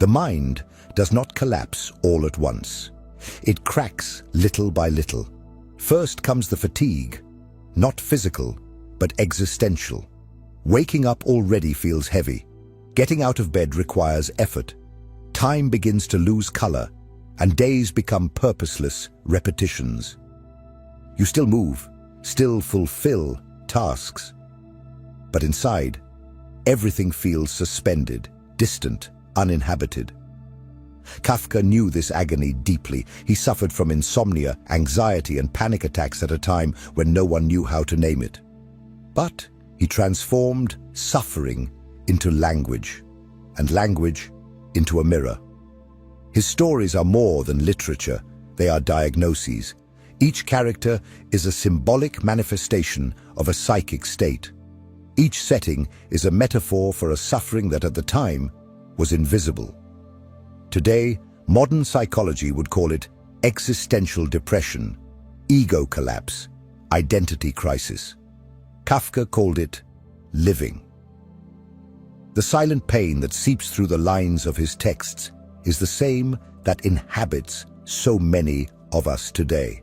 The mind does not collapse all at once. It cracks little by little. First comes the fatigue, not physical, but existential. Waking up already feels heavy. Getting out of bed requires effort. Time begins to lose color, and days become purposeless repetitions. You still move, still fulfill tasks. But inside, everything feels suspended, distant, uninhabited. Kafka knew this agony deeply. He suffered from insomnia, anxiety, and panic attacks at a time when no one knew how to name it. But he transformed suffering into language, and language into a mirror. His stories are more than literature, they are diagnoses. Each character is a symbolic manifestation of a psychic state. Each setting is a metaphor for a suffering that at the time was invisible. Today, modern psychology would call it existential depression, ego collapse, identity crisis. Kafka called it living. The silent pain that seeps through the lines of his texts is the same that inhabits so many of us today.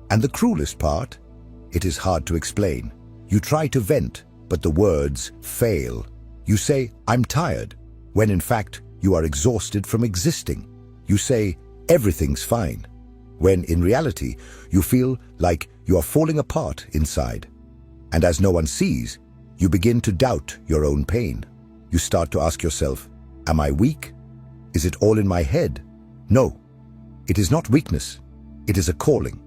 And the cruelest part, it is hard to explain. You try to vent, but the words fail. You say, "I'm tired," when in fact you are exhausted from existing. You say, "Everything's fine," when in reality you feel like you are falling apart inside. And as no one sees, you begin to doubt your own pain. You start to ask yourself, "Am I weak? Is it all in my head?" No, it is not weakness. It is a calling.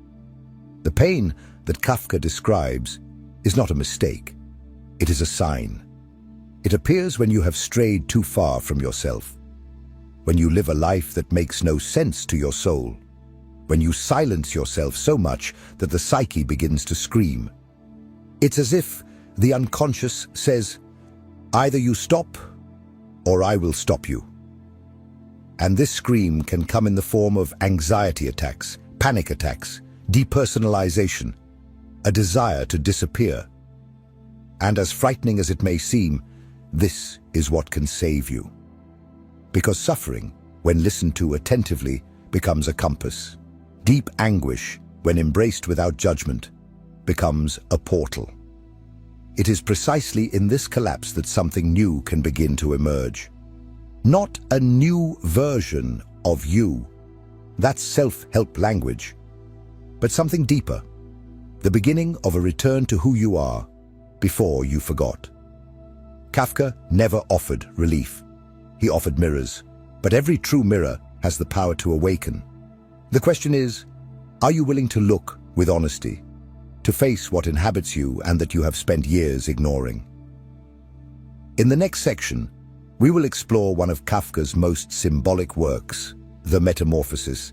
The pain that Kafka describes is not a mistake. It is a sign. It appears when you have strayed too far from yourself, when you live a life that makes no sense to your soul, when you silence yourself so much that the psyche begins to scream. It's as if the unconscious says, "Either you stop, or I will stop you." And this scream can come in the form of anxiety attacks, panic attacks, depersonalization, a desire to disappear. And as frightening as it may seem, this is what can save you. Because suffering, when listened to attentively, becomes a compass. Deep anguish, when embraced without judgment, becomes a portal. It is precisely in this collapse that something new can begin to emerge. Not a new version of you, that's self-help language, but something deeper, the beginning of a return to who you are before you forgot. Kafka never offered relief. He offered mirrors, but every true mirror has the power to awaken. The question is, are you willing to look with honesty, to face what inhabits you and that you have spent years ignoring? In the next section, we will explore one of Kafka's most symbolic works, the Metamorphosis,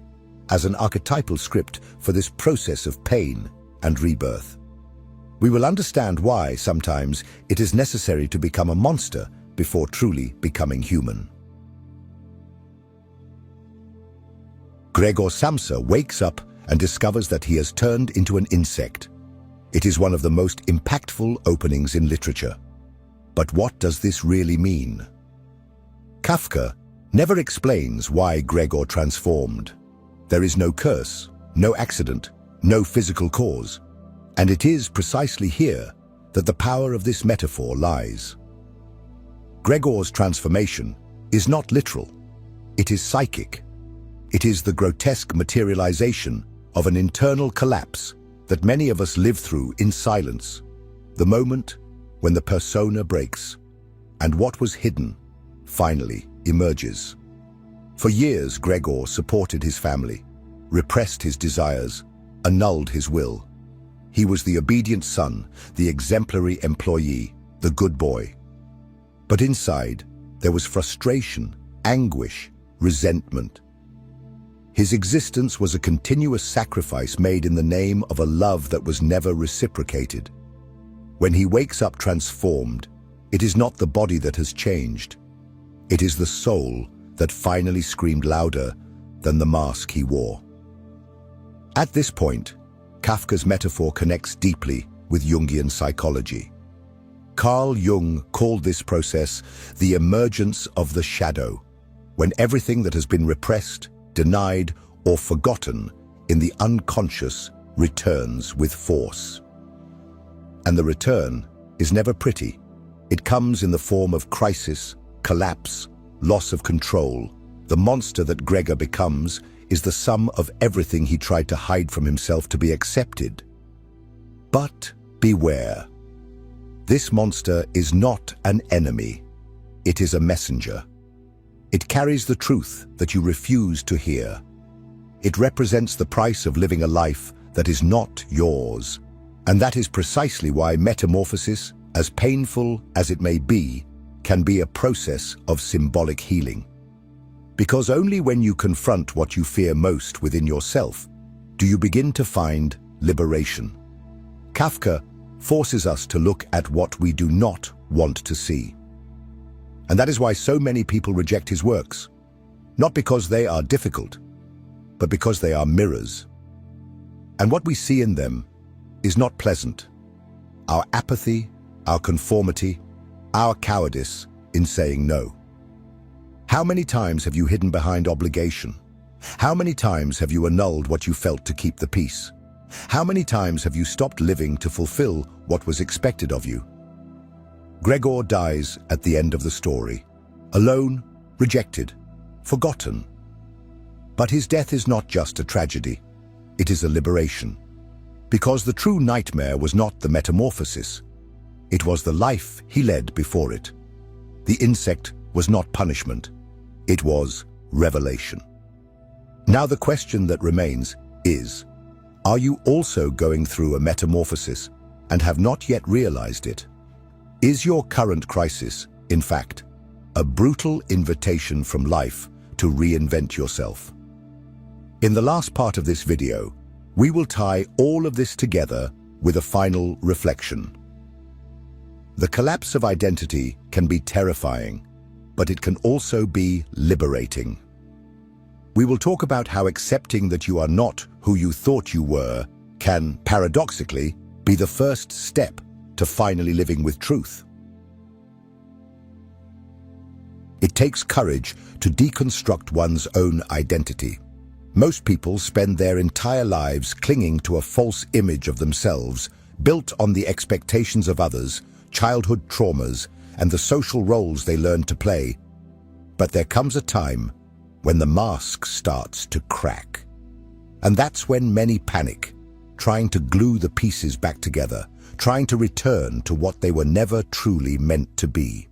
as an archetypal script for this process of pain and rebirth. We will understand why sometimes it is necessary to become a monster before truly becoming human. Gregor Samsa wakes up and discovers that he has turned into an insect. It is one of the most impactful openings in literature. But what does this really mean? Kafka never explains why Gregor transformed. There is no curse, no accident, no physical cause. And it is precisely here that the power of this metaphor lies. Gregor's transformation is not literal. It is psychic. It is the grotesque materialization of an internal collapse that many of us live through in silence. The moment when the persona breaks and what was hidden finally emerges. For years, Gregor supported his family, repressed his desires, annulled his will. He was the obedient son, the exemplary employee, the good boy. But inside, there was frustration, anguish, resentment. His existence was a continuous sacrifice made in the name of a love that was never reciprocated. When he wakes up transformed, it is not the body that has changed. It is the soul that finally screamed louder than the mask he wore. At this point, Kafka's metaphor connects deeply with Jungian psychology. Carl Jung called this process the emergence of the shadow. when everything that has been repressed, denied, or forgotten in the unconscious returns with force. And the return is never pretty. It comes in the form of crisis, collapse, loss of control. The monster that Gregor becomes is the sum of everything he tried to hide from himself to be accepted. But beware. This monster is not an enemy. It is a messenger. It carries the truth that you refuse to hear. It represents the price of living a life that is not yours. And that is precisely why metamorphosis, as painful as it may be, can be a process of symbolic healing. Because only when you confront what you fear most within yourself do you begin to find liberation. Kafka forces us to look at what we do not want to see. And that is why so many people reject his works, not because they are difficult, but because they are mirrors. And what we see in them is not pleasant. Our apathy, our conformity, our cowardice in saying no. How many times have you hidden behind obligation? How many times have you annulled what you felt to keep the peace? How many times have you stopped living to fulfill what was expected of you? Gregor dies at the end of the story, alone, rejected, forgotten. But his death is not just a tragedy, it is a liberation. Because the true nightmare was not the metamorphosis, it was the life he led before it. The insect was not punishment, it was revelation. Now the question that remains is, are you also going through a metamorphosis and have not yet realized it? Is your current crisis, in fact, a brutal invitation from life to reinvent yourself? In the last part of this video, we will tie all of this together with a final reflection. The collapse of identity can be terrifying, but it can also be liberating. We will talk about how accepting that you are not who you thought you were can, paradoxically, be the first step to finally living with truth. It takes courage to deconstruct one's own identity. Most people spend their entire lives clinging to a false image of themselves, built on the expectations of others, childhood traumas, and the social roles they learned to play. But there comes a time when the mask starts to crack. And that's when many panic, trying to glue the pieces back together, trying to return to what they were never truly meant to be.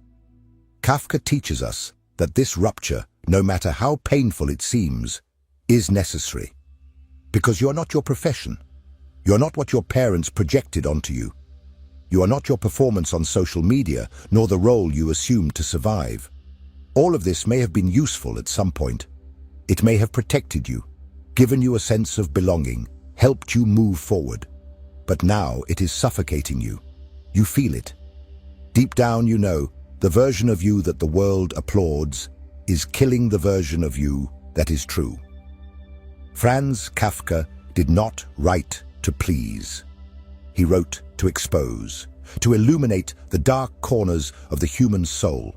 Kafka teaches us that this rupture, no matter how painful it seems, is necessary. Because you're not your profession. You're not what your parents projected onto you. You are not your performance on social media, nor the role you assumed to survive. All of this may have been useful at some point. It may have protected you, given you a sense of belonging, helped you move forward. But now it is suffocating you. You feel it. Deep down you know, the version of you that the world applauds is killing the version of you that is true. Franz Kafka did not write to please. He wrote to expose, to illuminate the dark corners of the human soul,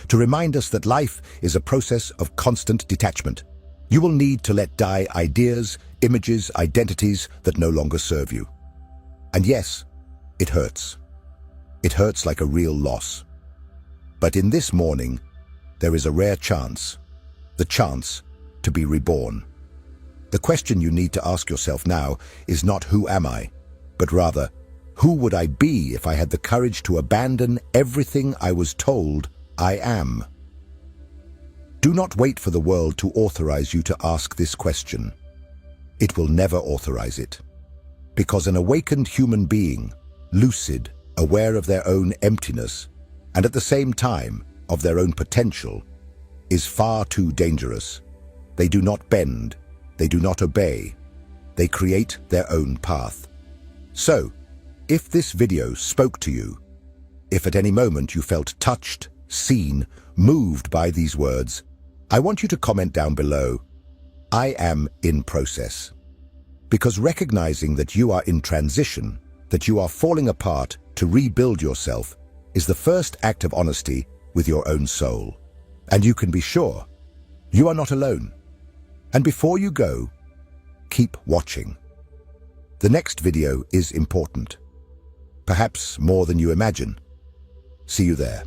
to remind us that life is a process of constant detachment. You will need to let die ideas, images, identities that no longer serve you. And yes, it hurts. It hurts like a real loss. But in this morning, there is a rare chance, the chance to be reborn. The question you need to ask yourself now is not who am I, but rather, who would I be if I had the courage to abandon everything I was told I am? Do not wait for the world to authorize you to ask this question. It will never authorize it. Because an awakened human being, lucid, aware of their own emptiness, and at the same time of their own potential, is far too dangerous. They do not bend, they do not obey, they create their own path. So, if this video spoke to you, if at any moment you felt touched, seen, moved by these words, I want you to comment down below, I am in process. Because recognizing that you are in transition, that you are falling apart to rebuild yourself, is the first act of honesty with your own soul. And you can be sure You are not alone. And before you go, keep watching. The next video is important, perhaps more than you imagine. See you there.